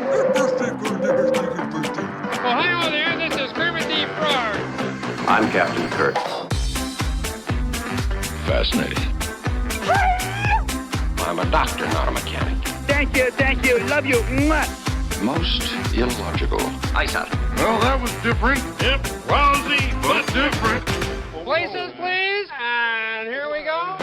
Ohio there, this is Kermit the Frog. I'm Captain Kirk. Fascinating. I'm a doctor, not a mechanic. Thank you, love you. Mwah. Most illogical. Aye, sir. Well, that was different. Yep, lousy, but different. Places, please, and here we go.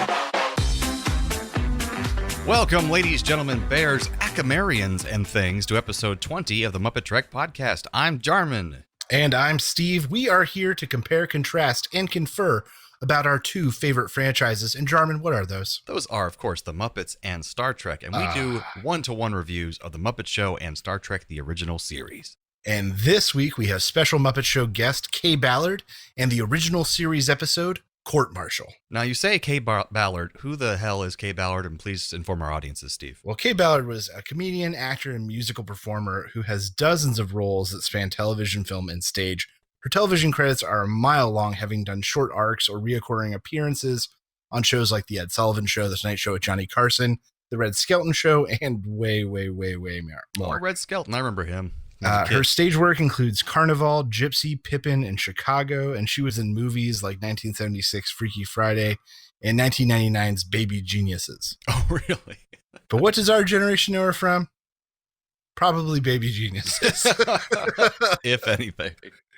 Welcome, ladies, gentlemen, bears, acamarians, and things to episode 20 of the MuppeTrek podcast. I'm Jarman. And I'm Steve. We are here to compare, contrast, and confer about our two favorite franchises. And Jarman, what are those? Those are, of course, the Muppets and Star Trek, and we do one-to-one reviews of the Muppet Show and Star Trek, the original series. And this week we have special Muppet Show guest Kaye Ballard and the original series episode, Court Martial. Now, you say Kaye Ballard. Who the hell is Kaye Ballard? And please inform our audiences, Steve. Well, Kaye Ballard was a comedian, actor, and musical performer who has dozens of roles that span television, film, and stage. Her television credits are a mile long, having done short arcs or reoccurring appearances on shows like The Ed Sullivan Show, The Tonight Show with Johnny Carson, The Red Skelton Show, and way more. Oh, Red Skelton, I remember him. Her stage work includes Carnival, Gypsy, Pippin, and Chicago, and she was in movies like 1976 Freaky Friday and 1999's Baby Geniuses. Oh, really? But what does our generation know her from? Probably Baby Geniuses. If anything.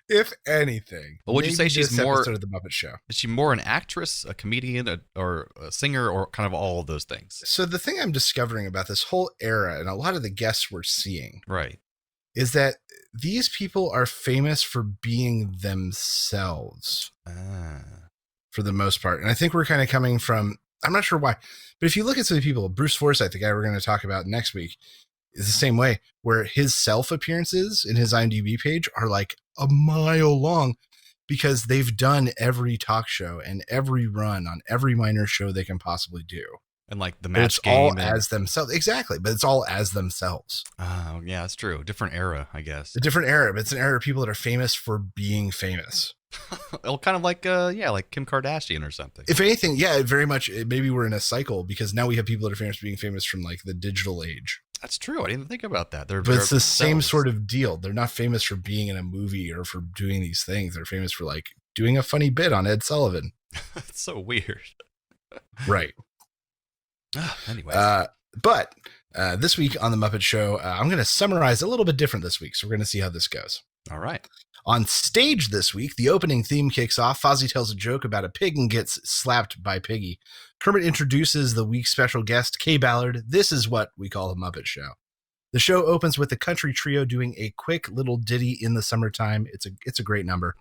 If anything. But would you say she's more episode of the Muppet Show? Is she more an actress, a comedian, or a singer, or kind of all of those things? So the thing I'm discovering about this whole era and a lot of the guests we're seeing, right, is that these people are famous for being themselves for the most part. And I think we're kind of coming from, I'm not sure why, but if you look at some of the people, Bruce Forsyth, the guy we're going to talk about next week, is the same way, where his self appearances in his IMDb page are like a mile long because they've done every talk show and every run on every minor show they can possibly do. And like the match it's game. All as themselves. Exactly. But it's all as themselves. Oh, yeah, that's true. Different era, I guess. A different era, but it's an era of people that are famous for being famous. Well, kind of like, like Kim Kardashian or something. If anything, yeah, very much. Maybe we're in a cycle because now we have people that are famous for being famous from like the digital age. That's true. I didn't think about that. But it's the same sort of deal. They're not famous for being in a movie or for doing these things. They're famous for like doing a funny bit on Ed Sullivan. It's so weird. Right. Anyway. But this week on the Muppet Show, I'm going to summarize a little bit different this week. So we're going to see how this goes. All right. On stage this week, the opening theme kicks off. Fozzie tells a joke about a pig and gets slapped by Piggy. Kermit introduces the week's special guest, Kaye Ballard. This is what we call a Muppet Show. The show opens with the country trio doing a quick little ditty in the summertime. It's a great number.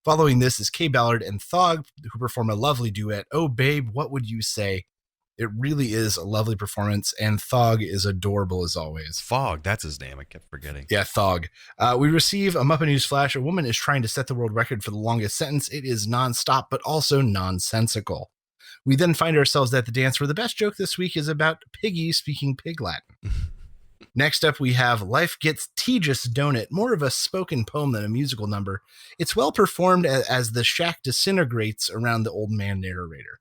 Following this is Kaye Ballard and Thog, who perform a lovely duet. Oh, babe, what would you say? It really is a lovely performance, and Thog is adorable as always. Fog, that's his name. I kept forgetting. Yeah, Thog. We receive a Muppet News flash. A woman is trying to set the world record for the longest sentence. It is nonstop, but also nonsensical. We then find ourselves at the dance where the best joke this week is about Piggy speaking Pig Latin. Next up, we have Life Gets Tejas Donut, more of a spoken poem than a musical number. It's well performed as the shack disintegrates around the old man narrator.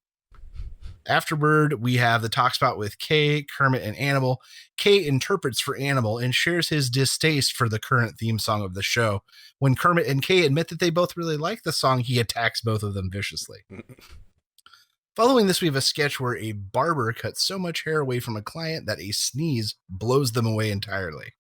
Afterward, we have the talk spot with Kaye, Kermit, and Animal. Kaye interprets for Animal and shares his distaste for the current theme song of the show. When Kermit and Kaye admit that they both really like the song, he attacks both of them viciously. Following this, we have a sketch where a barber cuts so much hair away from a client that a sneeze blows them away entirely.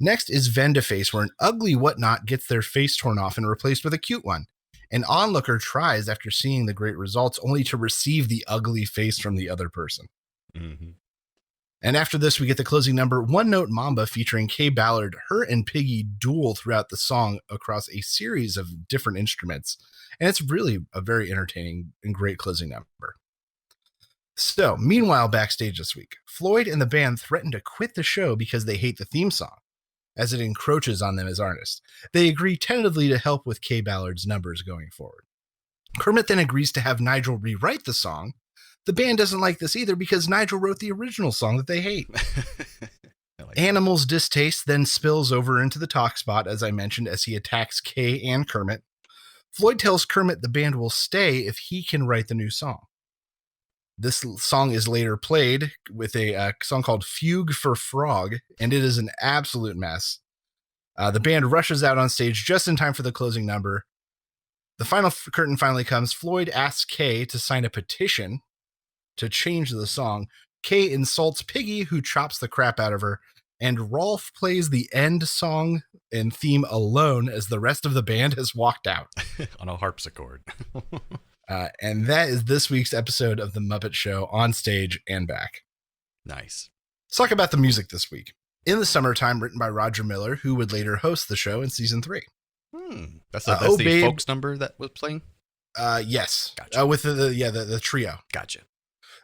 Next is Vendaface, where an ugly whatnot gets their face torn off and replaced with a cute one. An onlooker tries after seeing the great results only to receive the ugly face from the other person. Mm-hmm. And after this, we get the closing number, One Note Mamba, featuring Kaye Ballard. Her and Piggy duel throughout the song across a series of different instruments. And it's really a very entertaining and great closing number. So, meanwhile, backstage this week, Floyd and the band threaten to quit the show because they hate the theme song, as it encroaches on them as artists. They agree tentatively to help with Kaye Ballard's numbers going forward. Kermit then agrees to have Nigel rewrite the song. The band doesn't like this either because Nigel wrote the original song that they hate. Animal's distaste then spills over into the talk spot, as I mentioned, as he attacks Kaye and Kermit. Floyd tells Kermit the band will stay if he can write the new song. This song is later played with a song called Fugue for Frog, and it is an absolute mess. The band rushes out on stage just in time for the closing number. The final curtain finally comes. Floyd asks Kaye to sign a petition to change the song. Kaye insults Piggy, who chops the crap out of her, and Rolf plays the end song and theme alone as the rest of the band has walked out. On a harpsichord. And that is this week's episode of The Muppet Show, on stage and back. Nice. Let's talk about the music this week. In the Summertime, written by Roger Miller, who would later host the show in season 3. That's the folks number that was playing? Yes. Gotcha. With the trio. Gotcha.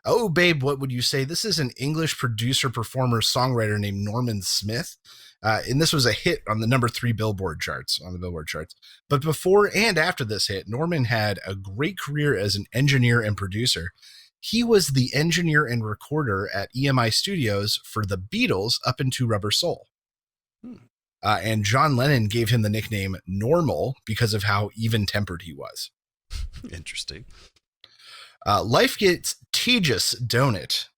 Oh, babe, what would you say? This is an English producer, performer, songwriter named Norman Smith. And this was a hit on the number 3 Billboard charts, But before and after this hit, Norman had a great career as an engineer and producer. He was the engineer and recorder at EMI Studios for the Beatles up into Rubber Soul. And John Lennon gave him the nickname Normal because of how even-tempered he was. Interesting. Life gets tedious, don't it?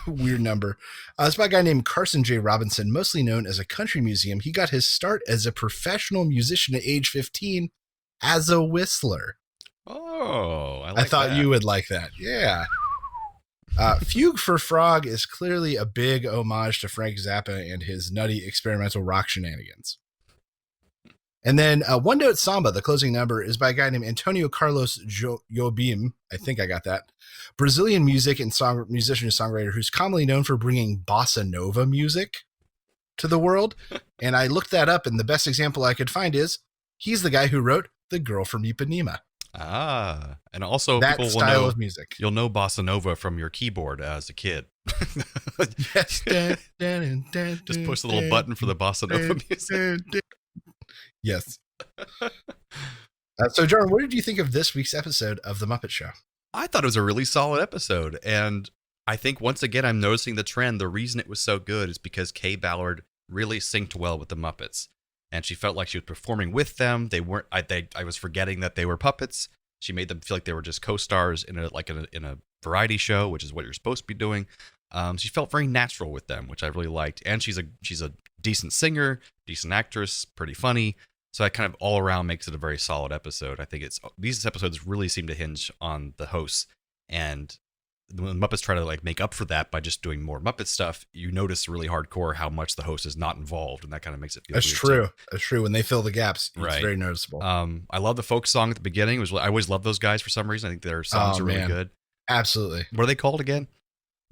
Weird number. It's by a guy named Carson J. Robinson, mostly known as a country museum. He got his start as a professional musician at age 15 as a whistler. Oh, I thought you would like that. Yeah. Fugue for Frog is clearly a big homage to Frank Zappa and his nutty experimental rock shenanigans. And then One Note Samba, the closing number, is by a guy named Antonio Carlos Jobim. I think I got that. Brazilian musician and songwriter who's commonly known for bringing bossa nova music to the world. And I looked that up, and the best example I could find is he's the guy who wrote The Girl from Ipanema. Ah, and also that people style will know, of music. You'll know bossa nova from your keyboard as a kid. Yes. Just push the little button for the bossa nova music. Yes. So, Jordan, what did you think of this week's episode of The Muppet Show? I thought it was a really solid episode. And I think, once again, I'm noticing the trend. The reason it was so good is because Kaye Ballard really synced well with the Muppets. And she felt like she was performing with them. They weren't. I was forgetting that they were puppets. She made them feel like they were just co-stars in a variety show, which is what you're supposed to be doing. She felt very natural with them, which I really liked. And she's a decent singer, decent actress, pretty funny. So that kind of all around makes it a very solid episode. I think these episodes really seem to hinge on the hosts, and when Muppets try to make up for that by just doing more Muppet stuff, you notice really hardcore how much the host is not involved, and that kind of makes it feel That's weird true. too. That's true. When they fill the gaps, it's very noticeable. I love the folk song at the beginning. I always love those guys for some reason. I think their songs are really good. Absolutely. What are they called again?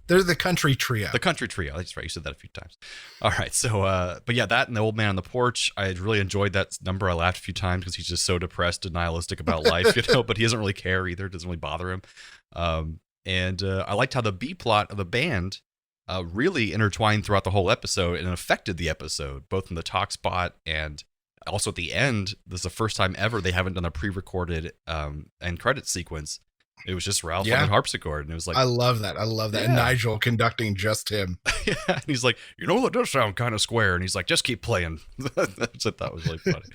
They're the Country Trio. The Country Trio. That's right. You said that a few times. All right. So, but yeah, that and the Old Man on the Porch. I really enjoyed that number. I laughed a few times because he's just so depressed and nihilistic about life, but he doesn't really care either. It doesn't really bother him. And I liked how the B plot of the band really intertwined throughout the whole episode and affected the episode, both in the talk spot and also at the end. This is the first time ever they haven't done a pre-recorded end credit sequence. It was just Ralph on the harpsichord, and it was like, I love that. Yeah. And Nigel conducting just him. Yeah, and he's like, that does sound kind of square, and he's like, just keep playing. That's what I thought was really funny.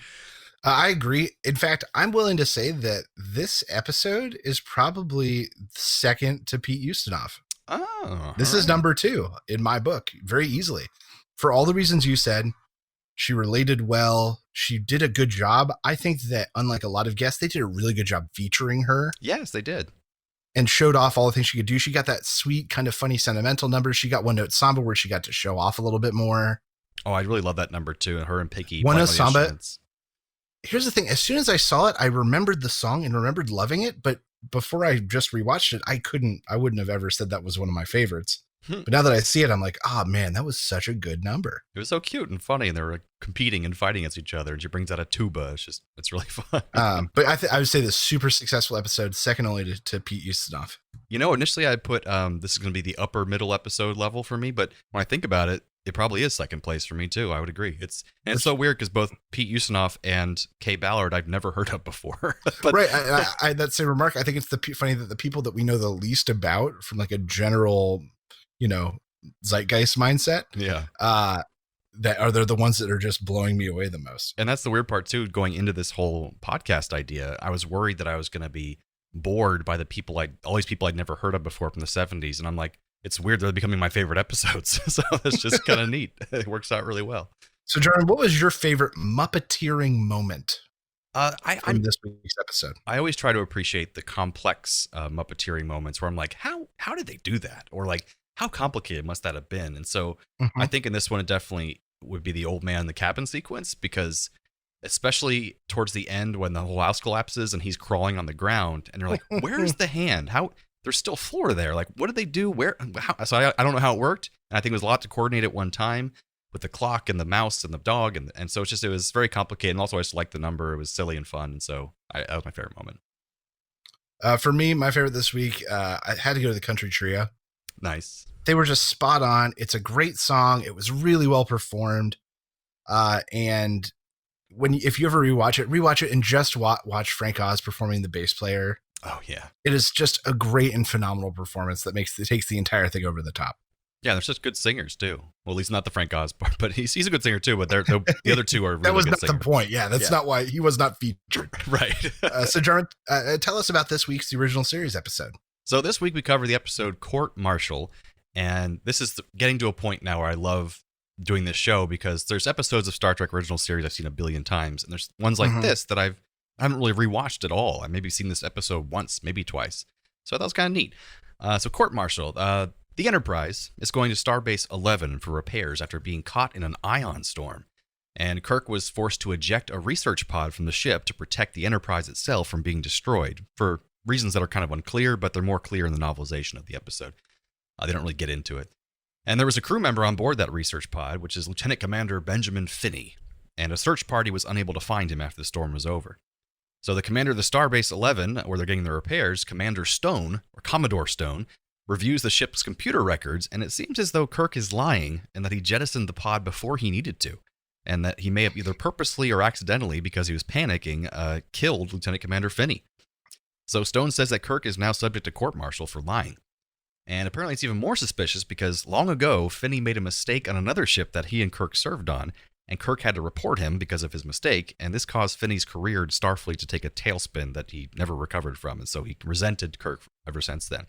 I agree. In fact, I'm willing to say that this episode is probably second to Pete Ustinov. Oh, this is number 2 in my book, very easily, for all the reasons you said. She related well. She did a good job. I think that, unlike a lot of guests, they did a really good job featuring her. Yes, they did. And showed off all the things she could do. She got that sweet, kind of funny, sentimental number. She got One Note Samba where she got to show off a little bit more. Oh, I really love that number too. And her and Piggy. One Note Samba. Here's the thing. As soon as I saw it, I remembered the song and remembered loving it. But before I just rewatched it, I wouldn't have ever said that was one of my favorites. But now that I see it, I'm like, oh man, that was such a good number. It was so cute and funny, and they were competing and fighting against each other. And she brings out a tuba. It's really fun. But I would say the super successful episode, second only to Pete Ustinov. Initially I put this is going to be the upper middle episode level for me, but when I think about it, it probably is second place for me too. I would agree. It's so weird because both Pete Ustinov and Kaye Ballard I've never heard of before. But, right. That's a remark. I think it's funny that the people that we know the least about from like a general, zeitgeist mindset. Yeah. They're the ones that are just blowing me away the most. And that's the weird part too, going into this whole podcast idea. I was worried that I was going to be bored by all these people I'd never heard of before from the 70s. And I'm like, it's weird they're becoming my favorite episodes. So it's just kind of neat. It works out really well. So, Jordan, what was your favorite Muppeteering moment from this week's episode? I always try to appreciate the complex Muppeteering moments where I'm like, how did they do that? Or like, how complicated must that have been? And so I think in this one, it definitely would be the old man in the cabin sequence, because especially towards the end when the whole house collapses and he's crawling on the ground and you're like, where's the hand? How? There's still floor there. Like, what did they do? Where? How? So I don't know how it worked. And I think it was a lot to coordinate at one time with the clock and the mouse and the dog. And so it was very complicated. And also I just liked the number. It was silly and fun. And so that was my favorite moment. For me, my favorite this week, I had to go to the Country Trio. Nice. They were just spot on. It's a great song. It was really well performed. And if you ever rewatch it and just watch Frank Oz performing the bass player. Oh yeah. It is just a great and phenomenal performance that takes the entire thing over the top. Yeah, they're such good singers too. Well, at least not the Frank Oz part, but he's a good singer too. But the other two are really that was good not singers. The point. Yeah, that's not why he was not featured. Right. So, Jarman, tell us about this week's The Original Series episode. So this week we cover the episode Court Martial, and this is getting to a point now where I love doing this show because there's episodes of Star Trek Original Series I've seen a billion times, and there's ones like this that I haven't really rewatched at all. I've maybe seen this episode once, maybe twice. So that was kind of neat. So Court Martial, the Enterprise is going to Starbase 11 for repairs after being caught in an ion storm. And Kirk was forced to eject a research pod from the ship to protect the Enterprise itself from being destroyed for reasons that are kind of unclear, but they're more clear in the novelization of the episode. They don't really get into it. And there was a crew member on board that research pod, which is Lieutenant Commander Benjamin Finney. And a search party was unable to find him after the storm was over. So the commander of the Starbase 11, where they're getting the repairs, Commander Stone, or Commodore Stone, reviews the ship's computer records, and it seems as though Kirk is lying and that he jettisoned the pod before he needed to, and that he may have either purposely or accidentally, because he was panicking, killed Lieutenant Commander Finney. So Stone says that Kirk is now subject to court-martial for lying. And apparently it's even more suspicious because long ago, Finney made a mistake on another ship that he and Kirk served on, and Kirk had to report him because of his mistake, and this caused Finney's career at Starfleet to take a tailspin that he never recovered from, and so he resented Kirk ever since then.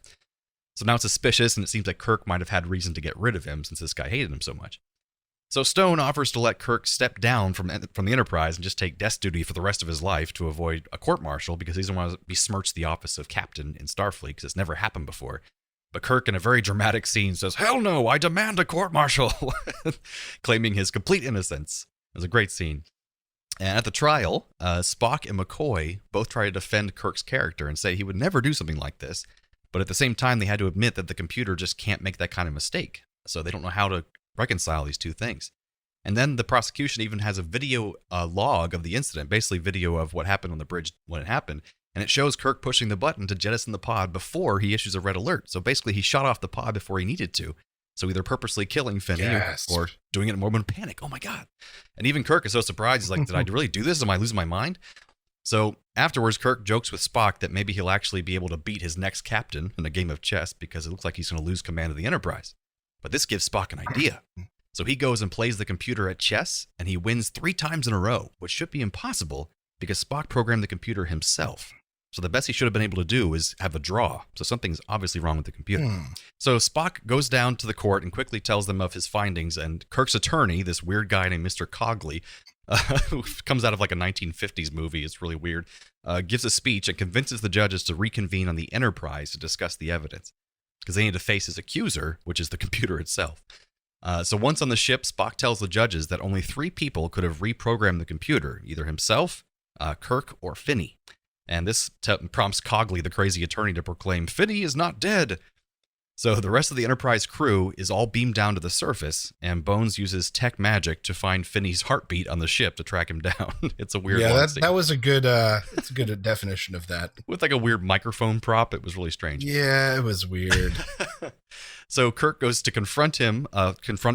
So now it's suspicious, and it seems like Kirk might have had reason to get rid of him since this guy hated him so much. So Stone offers to let Kirk step down from the Enterprise and just take desk duty for the rest of his life to avoid a court-martial because he doesn't want to besmirch the office of captain in Starfleet because it's never happened before. But Kirk, in a very dramatic scene, says, "Hell no, I demand a court-martial," claiming his complete innocence. It was a great scene. And at the trial, Spock and McCoy both try to defend Kirk's character and say he would never do something like this. But at the same time, they had to admit that the computer just can't make that kind of mistake. So they don't know how to reconcile these two things. And then the prosecution even has a video log of the incident, basically video of what happened on the bridge when it happened. And it shows Kirk pushing the button to jettison the pod before he issues a red alert. So basically, he shot off the pod before he needed to. So either purposely killing Finney or doing it in a moment of panic. Oh my God. And even Kirk is so surprised. He's like, did I really do this? Am I losing my mind? So afterwards, Kirk jokes with Spock that maybe he'll actually be able to beat his next captain in a game of chess because it looks like he's going to lose command of the Enterprise. But this gives Spock an idea. So he goes and plays the computer at chess, and he wins 3 times in a row, which should be impossible because Spock programmed the computer himself. So the best he should have been able to do is have a draw. So something's obviously wrong with the computer. So Spock goes down to the court and quickly tells them of his findings. And Kirk's attorney, this weird guy named Mr. Cogley, who comes out of like a 1950s movie, it's really weird, gives a speech and convinces the judges to reconvene on the Enterprise to discuss the evidence. Because they need to face his accuser, which is the computer itself. So once on the ship, Spock tells the judges that only 3 people could have reprogrammed the computer, either himself, Kirk, or Finney. And this prompts Cogley, the crazy attorney, to proclaim, "Finney is not dead." So the rest of the Enterprise crew is all beamed down to the surface, and Bones uses tech magic to find Finney's heartbeat on the ship to track him down. It's a weird one. Yeah, that was a good it's a good definition of that. With like a weird microphone prop, it was really strange. Yeah, it was weird. So Kirk goes to confront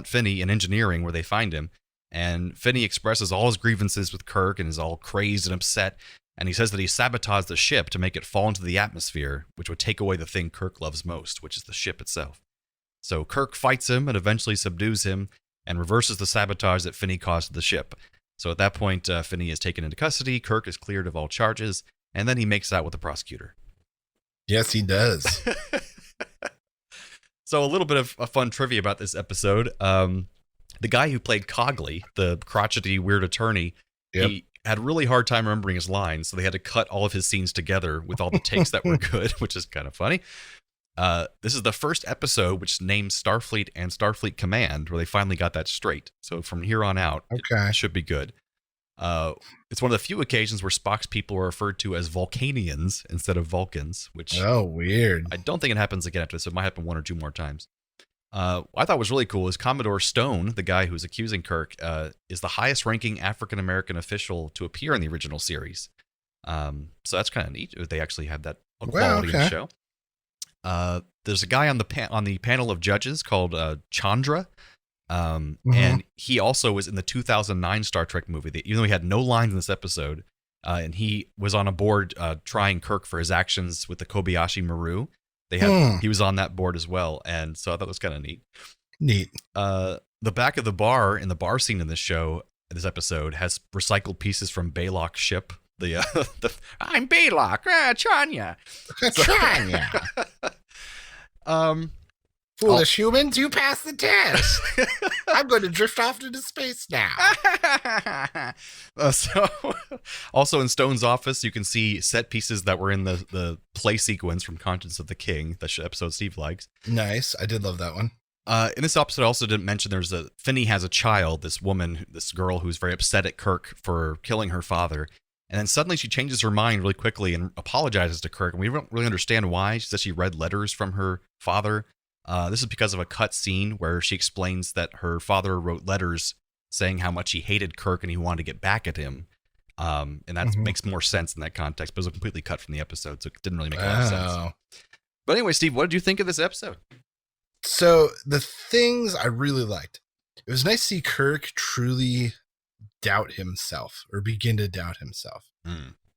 Finney in engineering where they find him, and Finney expresses all his grievances with Kirk and is all crazed and upset. And he says that he sabotaged the ship to make it fall into the atmosphere, which would take away the thing Kirk loves most, which is the ship itself. So Kirk fights him and eventually subdues him and reverses the sabotage that Finney caused to the ship. So at that point, Finney is taken into custody, Kirk is cleared of all charges, and then he makes out with the prosecutor. Yes, he does. So a little bit of a fun trivia about this episode. The guy who played Cogley, the crotchety weird attorney, he had a really hard time remembering his lines, so they had to cut all of his scenes together with all the takes that were good, which is kind of funny. This is the first episode which names Starfleet and Starfleet Command, where they finally got that straight. So from here on out, it should be good. It's one of the few occasions where Spock's people are referred to as Vulcanians instead of Vulcans, which weird. I don't think it happens again after this. It might happen 1 or 2 more times. What I thought was really cool is Commodore Stone, the guy who's accusing Kirk, is the highest ranking African-American official to appear in the original series. So that's kind of neat. They actually have that quality in the show. There's a guy on the panel of judges called Chandra. And he also was in the 2009 Star Trek movie, even though he had no lines in this episode, and he was on a board trying Kirk for his actions with the Kobayashi Maru. He was on that board as well, and so I thought it was kind of neat. The back of the bar in the bar scene in this episode has recycled pieces from Baylock's ship. I'm Baylock, Chanya. Foolish humans, you passed the test. I'm going to drift off into space now. Also in Stone's office, you can see set pieces that were in the play sequence from Conscience of the King, the episode Steve likes. Nice. I did love that one. In this episode, I also didn't mention Finney has a child, this girl who's very upset at Kirk for killing her father. And then suddenly she changes her mind really quickly and apologizes to Kirk. And we don't really understand why. She says she read letters from her father. This is because of a cut scene where she explains that her father wrote letters saying how much he hated Kirk and he wanted to get back at him. And that makes more sense in that context, but it was completely cut from the episode, so it didn't really make a lot of sense. But anyway, Steve, what did you think of this episode? So the things I really liked, it was nice to see Kirk truly doubt himself or begin to doubt himself.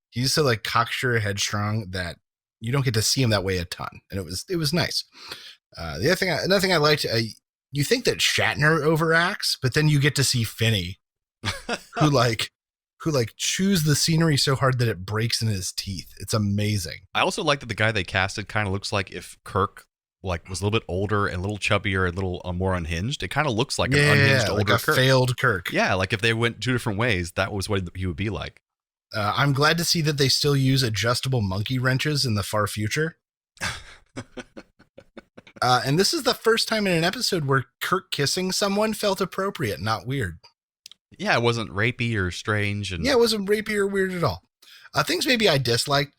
He's so cocksure, headstrong that you don't get to see him that way a ton. And it was nice. Another thing I liked, you think that Shatner overacts, but then you get to see Finney, who chews the scenery so hard that it breaks in his teeth. It's amazing. I also like that the guy they casted kind of looks like if Kirk was a little bit older and a little chubbier and a little more unhinged. It kind of looks like an unhinged older Kirk. Failed Kirk. Yeah, like if they went 2 different ways, that was what he would be like. I'm glad to see that they still use adjustable monkey wrenches in the far future. And this is the first time in an episode where Kirk kissing someone felt appropriate, not weird. Yeah, it wasn't rapey or strange. Yeah, it wasn't rapey or weird at all. Things maybe I disliked.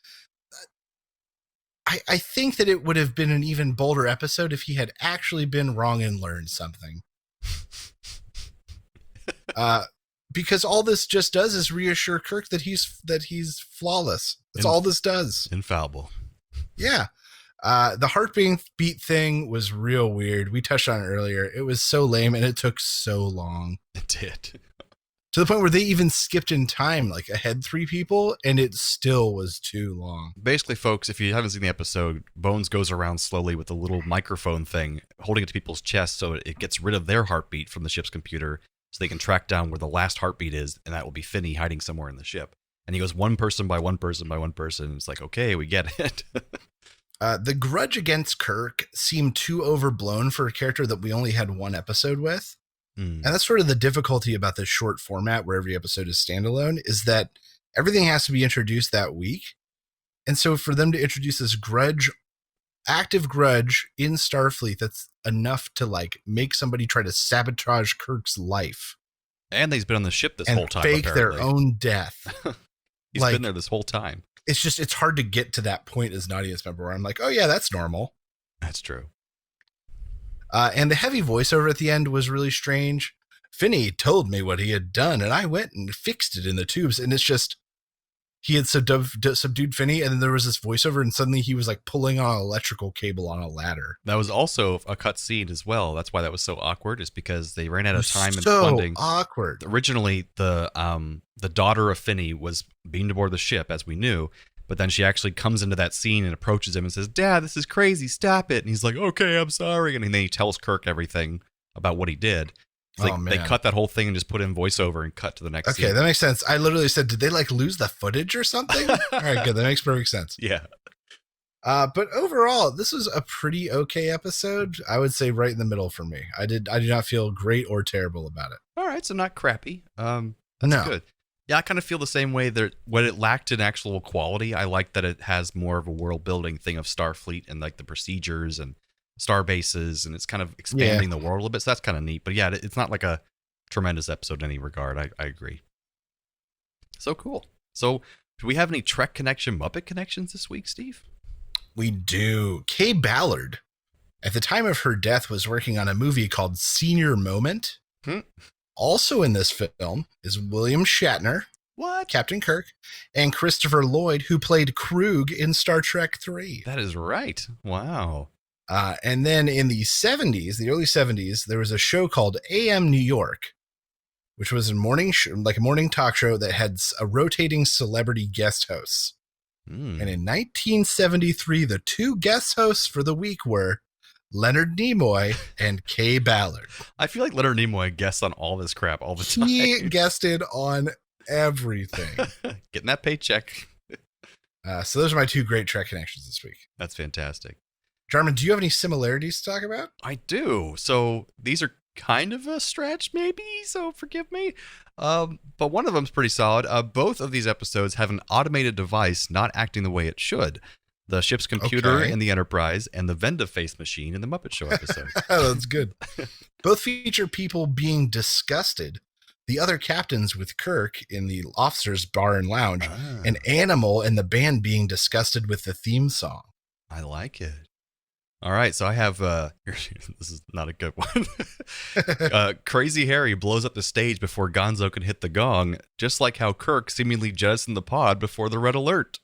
I think that it would have been an even bolder episode if he had actually been wrong and learned something. Because all this just does is reassure Kirk that he's flawless. That's all this does. Infallible. Yeah. The heartbeat thing was real weird. We touched on it earlier. It was so lame and it took so long. It did. To the point where they even skipped in time, ahead 3 people, and it still was too long. Basically, folks, if you haven't seen the episode, Bones goes around slowly with a little microphone thing, holding it to people's chests so it gets rid of their heartbeat from the ship's computer so they can track down where the last heartbeat is, and that will be Finney hiding somewhere in the ship. And he goes one person by one person by one person. It's like, okay, we get it. The grudge against Kirk seemed too overblown for a character that we only had 1 episode with. And that's sort of the difficulty about this short format where every episode is standalone, is that everything has to be introduced that week. And so for them to introduce this active grudge in Starfleet, that's enough to make somebody try to sabotage Kirk's life. And he's been on the ship this whole time. Fake apparently. their own death. He's been there this whole time. It's hard to get to that point as an audience member where I'm like, oh yeah, that's normal. That's true. And the heavy voiceover at the end was really strange. Finney told me what he had done, and I went and fixed it in the tubes. And it's just, he had subdued Finney, and then there was this voiceover, and suddenly he was pulling on an electrical cable on a ladder. That was also a cut scene as well. That's why that was so awkward, is because they ran out of time and so funding. Awkward. Originally, the daughter of Finney was beamed aboard the ship, as we knew. But then she actually comes into that scene and approaches him and says, "Dad, this is crazy. Stop it." And he's like, "Okay, I'm sorry." And then he tells Kirk everything about what he did. They cut that whole thing and just put in voiceover and cut to the next scene. Okay, that makes sense. I literally said, did they lose the footage or something? All right, good. That makes perfect sense. Yeah. But overall, this was a pretty okay episode. I would say right in the middle for me. I do not feel great or terrible about it. All right, so not crappy. That's No. good. Yeah, I kind of feel the same way. That what it lacked in actual quality, I like that it has more of a world building thing of Starfleet and like the procedures and star bases, and it's kind of expanding the world a little bit. So that's kind of neat. But yeah, it's not like a tremendous episode in any regard. I agree. So cool. So do we have any Trek connection, Muppet connections this week, Steve? We do. Kaye Ballard, at the time of her death, was working on a movie called Senior Moment. Also in this film is William Shatner, What? Captain Kirk, and Christopher Lloyd, who played Krug in Star Trek 3. That is right. Wow. And then in the 70s, the early 70s, there was a show called AM New York, which was a morning talk show that had a rotating celebrity guest hosts. And in 1973, the two guest hosts for the week were Leonard Nimoy and Kaye Ballard. I feel like Leonard Nimoy guests on all this crap all the time. He guested on everything. Getting that paycheck. So those are my two great Trek connections this week. That's fantastic. Jarman, do you have any similarities to talk about? I do. So these are kind of a stretch, maybe, so forgive me. But one of them's pretty solid. Both of these episodes have an automated device not acting the way it should. The ship's computer in the Enterprise and the Vendaface machine in the Muppet Show episode. That's good. Both feature people being disgusted. The other captains with Kirk in the officers' bar and lounge, and Animal and the band being disgusted with the theme song. I like it. All right, so I have, this is not a good one. Crazy Harry blows up the stage before Gonzo can hit the gong, just like how Kirk seemingly jettisoned the pod before the red alert.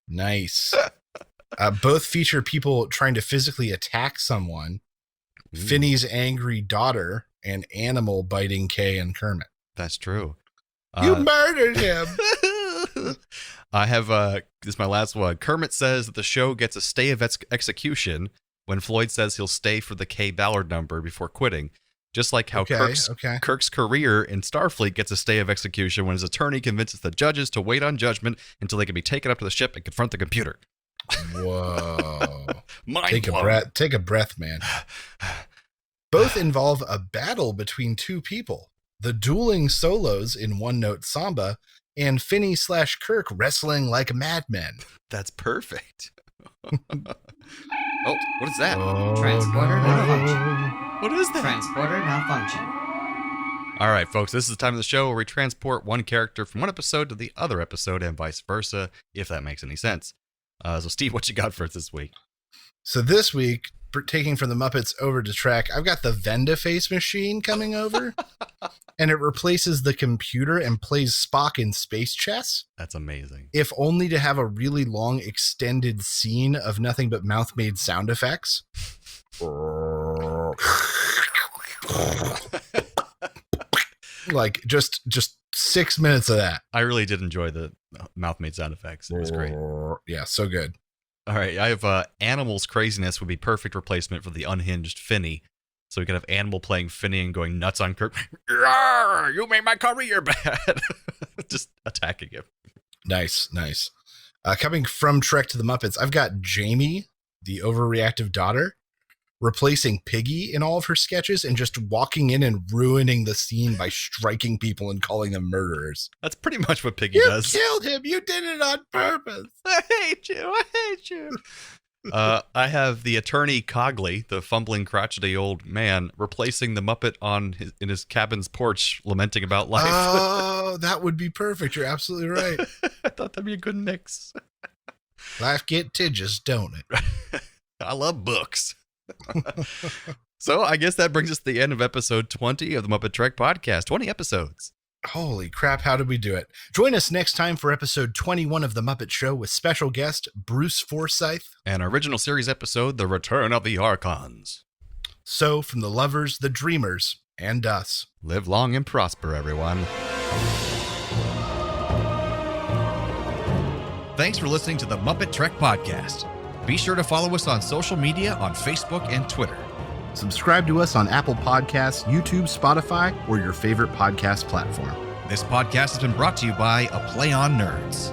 Nice. Both feature people trying to physically attack someone, Finney's angry daughter, and Animal biting Kay and Kermit. That's true. You murdered him! I have, this is my last one. Kermit says that the show gets a stay of execution when Floyd says he'll stay for the Kaye Ballard number before quitting. Just like how Kirk's career in Starfleet gets a stay of execution when his attorney convinces the judges to wait on judgment until they can be taken up to the ship and confront the computer. Whoa. Take a breath, man. Both involve a battle between two people. The dueling solos in One Note Samba and Finney/Kirk wrestling like madmen. That's perfect. Oh, what is that? Transporter malfunction. What is that? Transporter malfunction. All right, folks, this is the time of the show where we transport one character from one episode to the other episode and vice versa, if that makes any sense. So, Steve, what you got for us this week? So this week, taking from the Muppets over to Trek, I've got the Vendaface machine coming over, and it replaces the computer and plays Spock in space chess. That's amazing. If only to have a really long extended scene of nothing but mouth-made sound effects. Like just 6 minutes of that. I really did enjoy the mouth-made sound effects. It was great. Yeah, so good. All right, I have Animal's craziness would be perfect replacement for the unhinged Finney. So we could have Animal playing Finney and going nuts on Kirk. You made my career bad. Just attacking him. Nice. Coming from Trek to the Muppets, I've got Jamie, the overreactive daughter, replacing Piggy in all of her sketches and just walking in and ruining the scene by striking people and calling them murderers. That's pretty much what Piggy does. You killed him. You did it on purpose. I hate you. I have the attorney Cogley, the fumbling, crotchety old man, replacing the Muppet in his cabin's porch, lamenting about life. Oh, that would be perfect. You're absolutely right. I thought that'd be a good mix. Life get tedious, don't it? I love books. So I guess that brings us to the end of episode 20 of the MuppeTrek podcast. 20 episodes. Holy crap, how did we do it? Join us next time for episode 21 of The Muppet Show with special guest Bruce Forsyth. And our original series episode, The Return of the Archons. So, from the lovers, the dreamers, and us. Live long and prosper, everyone. Thanks for listening to the MuppeTrek podcast. Be sure to follow us on social media on Facebook and Twitter. Subscribe to us on Apple Podcasts, YouTube, Spotify, or your favorite podcast platform. This podcast has been brought to you by A Play on Nerds.